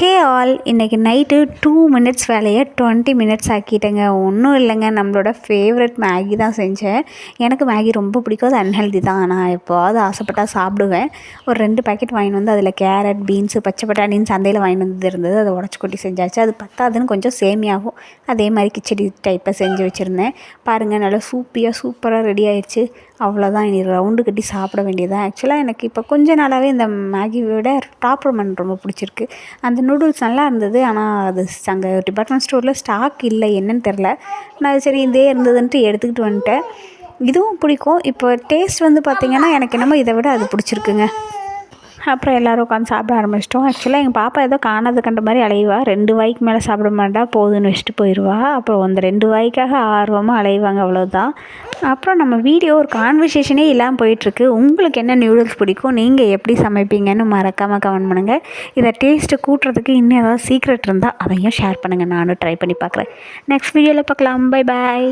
Hey all, இன்றைக்கி night 2 minutes வேலையை 20 minutes ஆக்கிட்டேங்க. ஒன்றும் இல்லைங்க, நம்மளோட ஃபேவரட் மேகி தான் செஞ்சேன். எனக்கு மேகி ரொம்ப பிடிக்கும், அது அன்ஹெல்தி தான். நான் எப்போவாவது ஆசைப்பட்டா சாப்பிடுவேன். ஒரு 2 பேக்கெட் வாங்கிட்டு வந்து அதில் கேரட், பீன்ஸு, பச்சை பட்டாணின்னு சந்தையில் வாங்கிட்டு வந்து இருந்தது, அதை உடச்சி கொட்டி செஞ்சாச்சு. அது பத்தாதுன்னு கொஞ்சம் சேமியாகும் அதே மாதிரி கிச்சடி டைப்பை செஞ்சு வச்சுருந்தேன். பாருங்கள், நல்லா சூப்பராக ரெடி ஆயிடுச்சு. அவ்வளோதான், இனி ரவுண்டு கட்டி சாப்பிட வேண்டியதான். ஆக்சுவலாக எனக்கு இப்போ கொஞ்ச நாளாகவே இந்த மேகி விட டாப் ரமன் ரொம்ப பிடிச்சிருக்கு. அந்த நூடுல்ஸ் நல்லா இருந்தது, ஆனால் அது அங்கே டிபார்ட்மெண்ட் ஸ்டோரில் ஸ்டாக் இல்லை, என்னன்னு தெரில. நான் சரி இதே இருந்ததுன்ட்டு எடுத்துக்கிட்டு வந்துட்டேன். இதுவும் பிடிக்கும். இப்போ டேஸ்ட் வந்து பார்த்திங்கன்னா எனக்கு என்னமோ இதை விட அது பிடிச்சிருக்குங்க. அப்புறம் எல்லோரும் உட்காந்து சாப்பிட ஆரம்பிச்சிட்டோம். ஆக்சுவலாக எங்கள் பாப்பா ஏதோ காணாது கண்ட மாதிரி அலைவா, 2 வாய்க்கு மேலே சாப்பிட மாட்டா, போதுன்னு வச்சுட்டு போயிடுவா. அப்புறம் அந்த 2 வாய்க்காக ஆர்வமாக அலைவாங்க, அவ்வளோதான். அப்புறம் நம்ம வீடியோ ஒரு கான்வர்சேஷனே இல்லாமல் போயிட்டுருக்கு. உங்களுக்கு என்ன நியூடுல்ஸ் பிடிக்கும், நீங்கள் எப்படி சமைப்பீங்கன்னு மறக்காமல் கமெண்ட் பண்ணுங்கள். இதை டேஸ்ட்டு கூட்டுறதுக்கு இன்னும் ஏதாவது சீக்ரெட் இருந்தால் அதையும் ஷேர் பண்ணுங்கள், நானும் ட்ரை பண்ணி பார்க்குறேன். நெக்ஸ்ட் வீடியோவில் பார்க்கலாம். Bye bye.